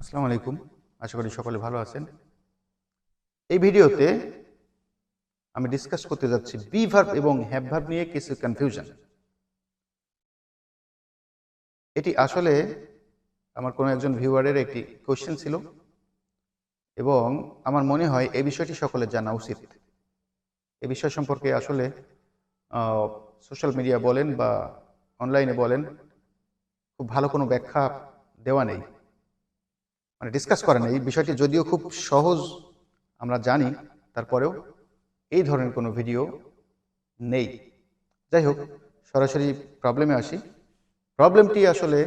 আসসালামু আলাইকুম, আশা করি সকলে ভালো আছেন। এই ভিডিওতে আমি ডিসকাস করতে যাচ্ছি বি ভার্ব এবং হ্যাভ ভার্ব নিয়ে কিছু কনফিউশন। এটি আসলে আমার কোনো একজন ভিউয়ারের একটি কোশ্চেন ছিল এবং আমার মনে হয় এই বিষয়টি সকলের জানা উচিত। এই বিষয় সম্পর্কে আসলে সোশ্যাল মিডিয়া বলেন বা অনলাইনে বলেন, খুব ভালো কোনো ব্যাখ্যা দেওয়া নেই, মানে ডিসকাস করা নেই। বিষয়টি যদিও খুব সহজ আমরা জানি, তারপরেও এই ধরনের কোনো ভিডিও নেই। যাই হোক, সরাসরি প্রবলেমে আসি। প্রবলেমটি আসলে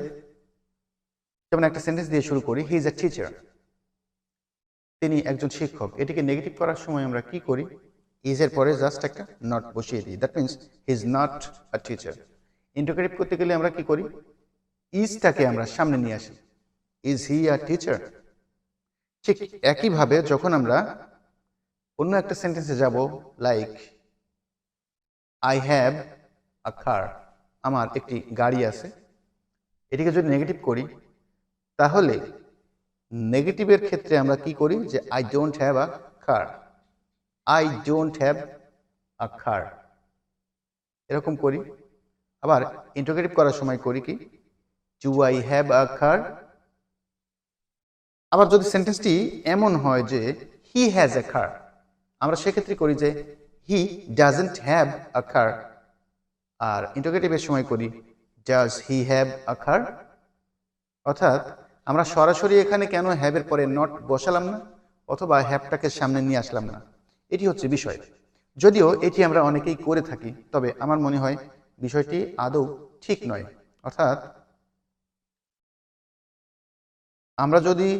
যেমন একটা সেন্টেন্স দিয়ে শুরু করি, হি ইজ এ টিচার, তিনি একজন শিক্ষক। এটিকে নেগেটিভ করার সময় আমরা কি করি? ইজ এর পরে জাস্ট একটা নট বসিয়ে দিই, that means he is not a teacher. Interrogative করতে গেলে আমরা কি করি? ইজটাকে আমরা সামনে নিয়ে আসি, ইজ হি আ টিচার। ঠিক একইভাবে যখন আমরা অন্য একটা সেন্টেন্সে যাব, লাইক আই হ্যাভ আ কার, আমার একটি গাড়ি আছে, এটিকে যদি নেগেটিভ করি তাহলে নেগেটিভের ক্ষেত্রে আমরা কি করি? যে I don't have a car, I don't have a car, এরকম করি। আবার ইন্টারোগেটিভ করার সময় করি কি? Do I have a car. আবার যদি সেন্টেন্সটি এমন হয় যে হি হ্যাজ এ কার, আমরা সেক্ষেত্রে করি যে হি ডাজন্ট হ্যাভ আ কার। আর ইন্টারোগেটিভের সময় করি ডাজ হি হ্যাভ আ কার। অর্থাৎ আমরা সরাসরি এখানে কেন হ্যাভের পরে নট বসালাম না অথবা হ্যাভটাকে সামনে নিয়ে আসলাম না, এটি হচ্ছে বিষয়। যদিও এটি আমরা অনেকেই করে থাকি, তবে আমার মনে হয় বিষয়টি আদৌ ঠিক নয়। অর্থাৎ আমরা যদি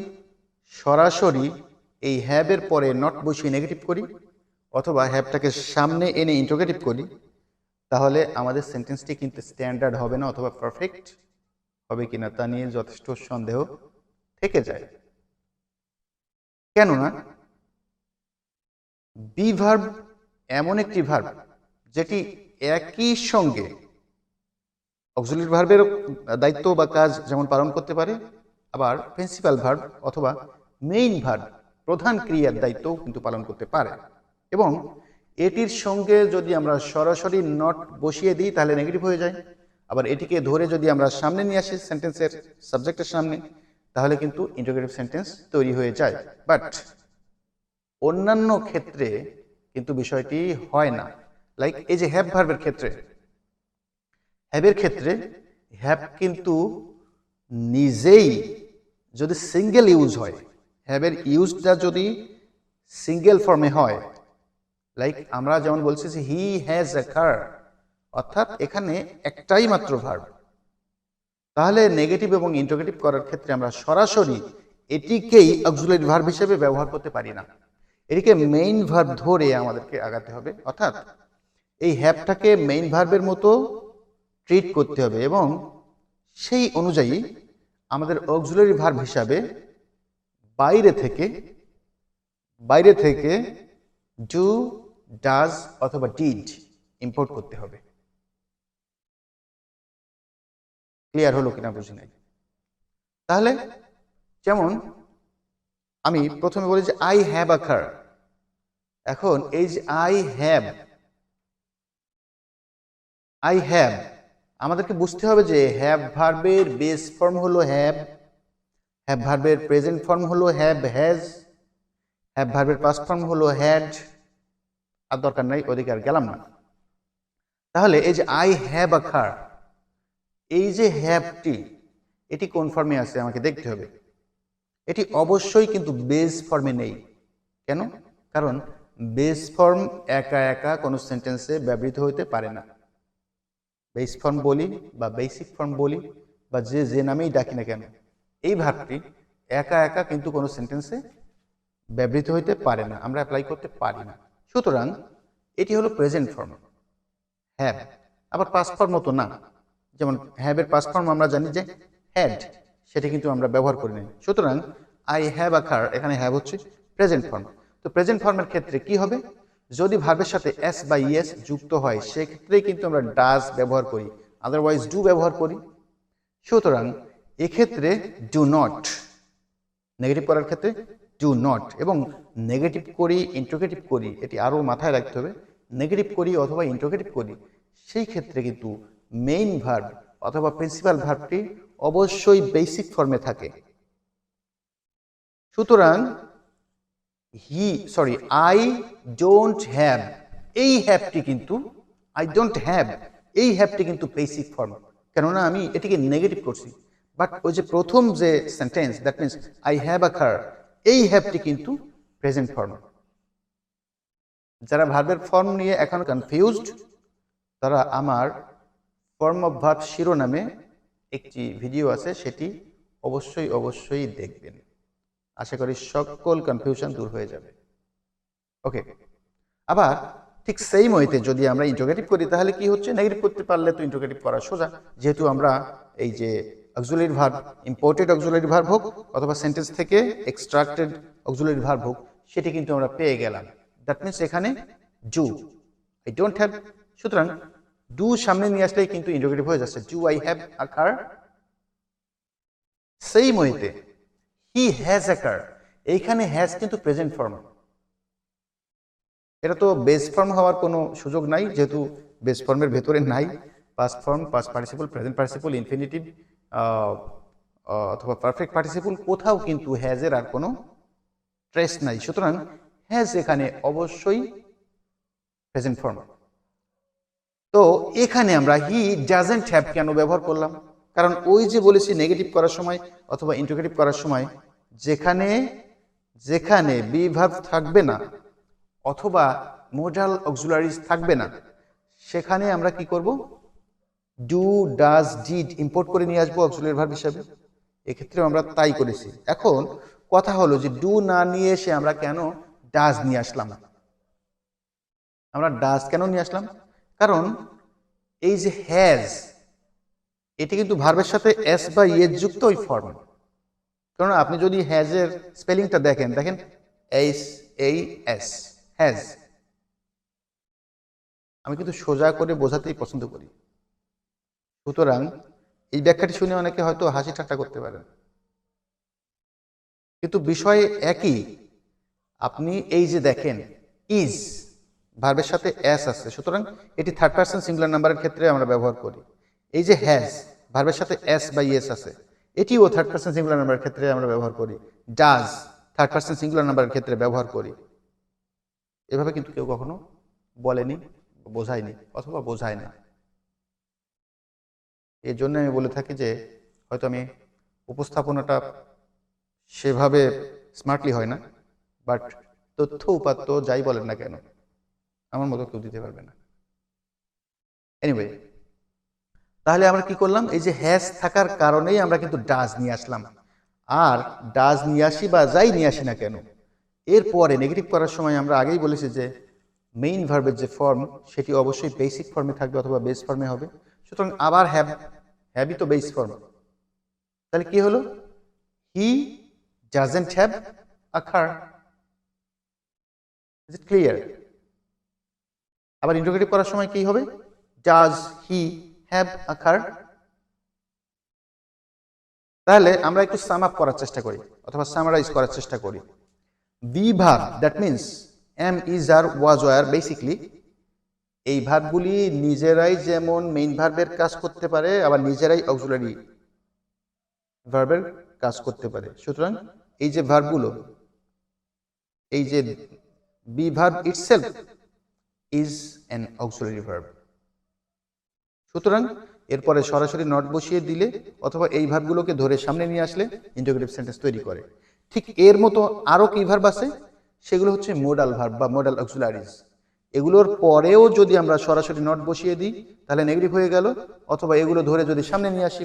সরাসরি এই হ্যাভের পরে নট বসিয়ে নেগেটিভ করি অথবা হ্যাভটাকে সামনে এনে ইন্টারোগেটিভ করি, তাহলে আমাদের সেন্টেন্সটি কিন্তু স্ট্যান্ডার্ড হবে না অথবা পারফেক্ট হবে কিনা তা নিয়ে যথেষ্ট সন্দেহ থেকে যায়। কেননা বি ভার্ব এমন একটি ভার্ব যেটি একই সঙ্গে অক্সিলারি ভার্বের দায়িত্ব বা কাজ যেমন পালন করতে পারে, আবার প্রিন্সিপাল ভার্ব অথবা মেইন ভার্ব প্রধান ক্রিয়ার দায়িত্বও কিন্তু পালন করতে পারে। এবং এটির সঙ্গে যদি আমরা সরাসরি নট বসিয়ে দিই তাহলে নেগেটিভ হয়ে যায়। আবার এটিকে ধরে যদি আমরা সামনে নিয়ে আসি সেন্টেন্সের সাবজেক্টের সামনে, তাহলে কিন্তু ইন্টারোগেটিভ সেন্টেন্স তৈরি হয়ে যায়। বাট অন্যান্য ক্ষেত্রে কিন্তু বিষয়টি হয় না। লাইক এই যে হ্যাভ ভার্বের ক্ষেত্রে, হ্যাভের ক্ষেত্রে হ্যাভ কিন্তু নিজেই যদি সিঙ্গেল ইউজ হয়, হ্যাভের ইউজটা যদি সিঙ্গেল ফর্মে হয়, লাইক আমরা যেমন বলছি যে হি হ্যাজ এ কার, অর্থাৎ এখানে একটাই মাত্র ভার্ব, তাহলে নেগেটিভ এবং ইন্টারোগেটিভ করার ক্ষেত্রে আমরা সরাসরি এটিকেই অক্সিলারি ভার্ব হিসেবে ব্যবহার করতে পারি না। এটিকে মেইন ভার্ব ধরে আমাদেরকে আগাতে হবে। অর্থাৎ এই হ্যাভটাকে মেইন ভার্বের মতো ট্রিট করতে হবে এবং সেই অনুযায়ী আমাদের অক্সিলারি ভার্ব হিসাবে বাইরে থেকে ডু, ডাজ অথবা ডিড ইম্পোর্ট করতে হবে। ক্লিয়ার হলো কিনা বুঝি নাই। তাহলে যেমন আমি প্রথমে বলি যে আই হ্যাভ আ কার। এখন এই যে আই হ্যাভ আমাদেরকে বুঝতে হবে যে হ্যাভ ভার্বের বেস ফর্ম হলো হ্যাভ ভার্বের প্রেজেন্ট ফর্ম হলো হ্যাভ হ্যাজ, হ্যাভ ভার্বের পাস্ট ফর্ম হলো হ্যাড। আর দরকার নাই, ওদিকে আর গেলাম না। তাহলে এই যে আই হ্যাভ আ কার, এই যে হ্যাভটি এটি কোন ফর্মে আছে আমাকে দেখতে হবে। এটি অবশ্যই কিন্তু বেস ফর্মে নেই। কেন? কারণ বেস ফর্ম একা একা কোনো সেন্টেন্সে ব্যবহৃত হতে পারে না। বেস ফর্ম বলি বা বেসিক ফর্ম বলি বা যে নামেই ডাকি না কেন, এই ভার্বটি একা একা কিন্তু কোনো সেন্টেন্সে ব্যবহৃত হইতে পারে না, আমরা অ্যাপ্লাই করতে পারি না। সুতরাং এটি হলো প্রেজেন্ট ফর্ম হ্যাভ। আবার পাস্ট ফর্ম মতো না, যেমন হ্যাভের পাস্ট ফর্ম আমরা জানি যে হ্যাড, সেটা কিন্তু আমরা ব্যবহার করি নাই। সুতরাং আই হ্যাভ আ কার, এখানে হ্যাভ হচ্ছে প্রেজেন্ট ফর্ম। তো প্রেজেন্ট ফর্মের ক্ষেত্রে কি হবে? যদি ভার্বের সাথে এস বা ইএস যুক্ত হয় সেক্ষেত্রেই কিন্তু আমরা ডাজ ব্যবহার করি, আদারওয়াইজ ডু ব্যবহার করি। সুতরাং এক্ষেত্রে ডু নট, নেগেটিভ করার ক্ষেত্রে ডু নট, এবং নেগেটিভ করি ইন্টারোগেটিভ করি, এটি আরও মাথায় রাখতে হবে। নেগেটিভ করি অথবা ইন্টারোগেটিভ করি, সেই ক্ষেত্রে কিন্তু মেইন ভার্ব অথবা প্রিন্সিপাল ভার্বটি অবশ্যই বেসিক ফর্মে থাকে। সুতরাং আই ডোন্ট হ্যাভ, এই হ্যাভটি কিন্তু আই ডোন্ট হ্যাভ, এই হ্যাভটি কিন্তু বেসিক ফর্ম, কেননা আমি এটিকে নেগেটিভ করছি। বাট ওই যে প্রথম যে sentence, that means I have a car, এই হ্যাভটি কিন্তু প্রেজেন্ট ফর্ম। যারা ভার্বের ফর্ম নিয়ে এখন কনফিউজড, তারা আমার ফর্ম অফ ভার্ব শিরোনামে একটি ভিডিও আছে, সেটি অবশ্যই দেখবেন। আশা করি সকল কনফিউশন দূর হয়ে যাবে। ওকে, আবার ঠিক সেই মইতে যদি আমরা ইন্টারোগেটিভ করি, তাহলে কি হচ্ছে, নেগেটিভ করতে পারলে তো ইন্টারোগেটিভ করা সোজা, যেহেতু আমরা এই যে auxiliary verb, imported auxiliary verb হোক অথবা সেন্টেন্স থেকে এক্সট্রাক্টেড অক্সিলারি ভার্ব হোক, সেটি কিন্তু আমরা পেয়ে গেলাম। দ্যাট মিনস এখানে ডু, আই ডোন্ট হ্যাভ, সুতরাং ডু সামনে নিয়ে আসলেই কিন্তু ইন্টারোগেটিভ হয়ে যাচ্ছে, ডু আই হ্যাভ আ কার। সেই মইতে হি হ্যাজ আ কার, এইখানে হ্যাজ কিন্তু প্রেজেন্ট ফর্ম, এটা তো বেস ফর্ম হওয়ার কোনো সুযোগ নাই, যেহেতু বেস ফর্মের ভেতরে নাই past form, past participle, present participle, infinitive অথবা পারফেক্ট পার্টিসিপল, কোথাও কিন্তু হ্যাজের আর কোনো ট্রেস নাই। সুতরাং হ্যাজ এখানে অবশ্যই প্রেজেন্ট ফর্ম। তো এখানে আমরা হি ডাজন্ট হ্যাভ কেন ব্যবহার করলাম, কারণ ওই যে বলেছি নেগেটিভ করার সময় অথবা ইন্টারোগেটিভ করার সময় যেখানে বি ভার্ব থাকবে না অথবা মোডাল অক্সিলারিজ থাকবে না, সেখানে আমরা কি করব, ডু, ডাজ, ডিড ইম্পোর্ট করে নিয়ে আসবো অক্সিলারি ভার্ব হিসাবে। এক্ষেত্রে আমরা তাই করেছি। এখন কথা হলো যে ডু না নিয়ে এসে আমরা কেন ডাজ নিয়ে আসলাম। আমরা ডাজ কেন নিয়ে আসলাম, কারণ এই যে হ্যাজ, এটি কিন্তু ভার্বের সাথে এস বা ইয়েস যুক্ত ওই ফর্ম। কারণ আপনি যদি হ্যাজের স্পেলিংটা দেখেন এইচ এই এস, হ্যাজ। আমি কিন্তু সোজা করে বোঝাতেই পছন্দ করি, সুতরাং এই ব্যাখ্যাটি শুনে অনেকে হয়তো হাসি ঠাট্টা করতে পারেন, কিন্তু বিষয় একই। আপনি এই যে দেখেন ইজ ভার্বের সাথে এস আছে, সুতরাং এটি থার্ড পারসন সিঙ্গুলার নাম্বারের ক্ষেত্রে আমরা ব্যবহার করি। এই যে হ্যাজ ভার্বের সাথে এস বা ইয়েস আছে, এটিও থার্ড পারসন সিঙ্গুলার নাম্বারের ক্ষেত্রে আমরা ব্যবহার করি। ডাজ থার্ড পারসন সিঙ্গুলার নাম্বারের ক্ষেত্রে ব্যবহার করি। এভাবে কিন্তু কেউ কখনো বলেনি, বোঝায়নি অথবা বোঝায় না। এর জন্য আমি বলে থাকি যে হয়তো আমি উপস্থাপনাটা সেভাবে স্মার্টলি হয় না, বাট তথ্য উপাত্ত যাই বলেন না কেন আমার মতো কেউ দিতে পারবে না। এনিওয়ে, তাহলে আমরা কি করলাম, এই যে হ্যাজ থাকার কারণেই আমরা কিন্তু ডাজ নিয়ে আসলাম। আর ডাজ নিয়ে আসি বা যাই নিয়ে আসি না কেন, এরপরে নেগেটিভ করার সময় আমরা আগেই বলেছি যে মেইন ভার্বের যে ফর্ম, সেটি অবশ্যই বেসিক ফর্মে থাকবে অথবা বেস ফর্মে হবে। সুতরাং আবার হ্যাভই তো বেস ফর্ম। তাহলে কি হলো, he doesn't have a car. Is it clear? আবার ইন্টারোগেটিভ করার সময় কি হবে, ডাজ হি হ্যাভ আ কার। তাহলে আমরা একটু সাম আপ করার চেষ্টা করি অথবা সামারাইজ করার চেষ্টা করি। Be verb, that means am, is, are, was, were, basically এই ভার্বগুলি নিজেরাই যেমন মেইন ভার্বের কাজ করতে পারে, আবার নিজেরাই অক্সিলারি ভার্বের কাজ করতে পারে। সুতরাং এই যে ভার্বগুলো, এই যে be verb itself is an auxiliary verb. সুতরাং এরপরে সরাসরি নট বসিয়ে দিলে অথবা এই ভার্বগুলোকে ধরে সামনে নিয়ে আসলে ইন্টারোগেটিভ সেন্টেন্স তৈরি করে। ঠিক এর মতো আরো কি ভার্ব আছে, সেগুলো হচ্ছে মোডাল ভার্ব বা মোডাল অক্সিলারিজ। এগুলোর পরেও যদি আমরা সরাসরি নট বসিয়ে দিই তাহলে নেগেটিভ হয়ে গেল, অথবা এগুলো ধরে যদি সামনে নিয়ে আসি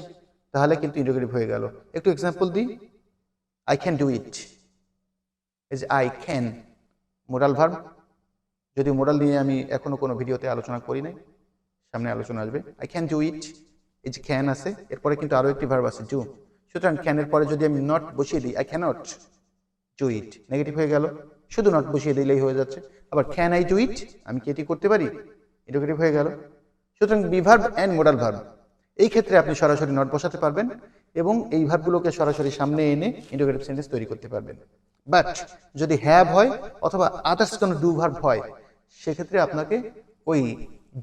তাহলে কিন্তু ইন্টারোগেটিভ হয়ে গেল। একটু এক্সাম্পল দিই, আই ক্যান ডু ইট। এই যে আই ক্যান মোডাল ভার্ব, যদি মোডাল নিয়ে আমি এখনো কোনো ভিডিওতে আলোচনা করি নাই, সামনে আলোচনা আসবে। আই ক্যান ডু ইট, এই যে ক্যান আছে, এরপরে কিন্তু আরো একটি ভার্ব আছে ডু। সুতরাং ক্যানের পরে যদি আমি নট বসিয়ে দিই, I cannot do it, negative হয়ে গেল। শুধু নট বসিয়ে দিলেই হয়ে যাচ্ছে। আবার ক্যান আই ডু ইট, আমি কি এটি করতে পারি, ইন্টারোগেটিভ হয়ে গেল। সুতরাং be verb and modal verb, এই ক্ষেত্রে আপনি সরাসরি নট বসাতে পারবেন এবং এই ভার্বগুলোকে সরাসরি সামনে এনে ইন্টারোগেটিভ সেন্টেন্স তৈরি করতে পারবেন। বাট যদি হ্যাভ হয় অথবা আদার্স কোনো ডু ভার্ব হয়, সেক্ষেত্রে আপনাকে ওই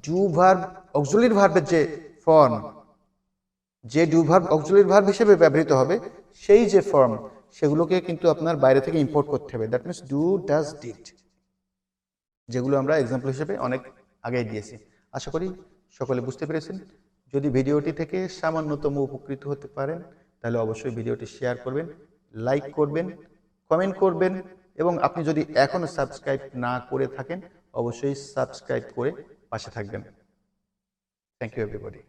ডু ভার্ব অক্সিলারি ভার্বের যে ফর্ম, যে ডু ভার্ব অক্সিলারি ভার্ব হিসেবে ব্যবহৃত হবে, সেই যে ফর্ম, সেগুলোকে কিন্তু আপনার বাইরে থেকে ইম্পোর্ট করতে হবে। That means do, does, did, যেগুলো আমরা এক্সাম্পল হিসেবে অনেক আগেই দিয়েছি। আশা করি সকলে বুঝতে পেরেছেন। যদি ভিডিওটি থেকে সামান্যতম উপকৃত হতে পারেন, তাহলে অবশ্যই ভিডিওটি শেয়ার করবেন, লাইক করবেন, কমেন্ট করবেন, এবং আপনি যদি এখনো সাবস্ক্রাইব না করে থাকেন, অবশ্যই সাবস্ক্রাইব করে পাশে থাকবেন। Thank you everybody.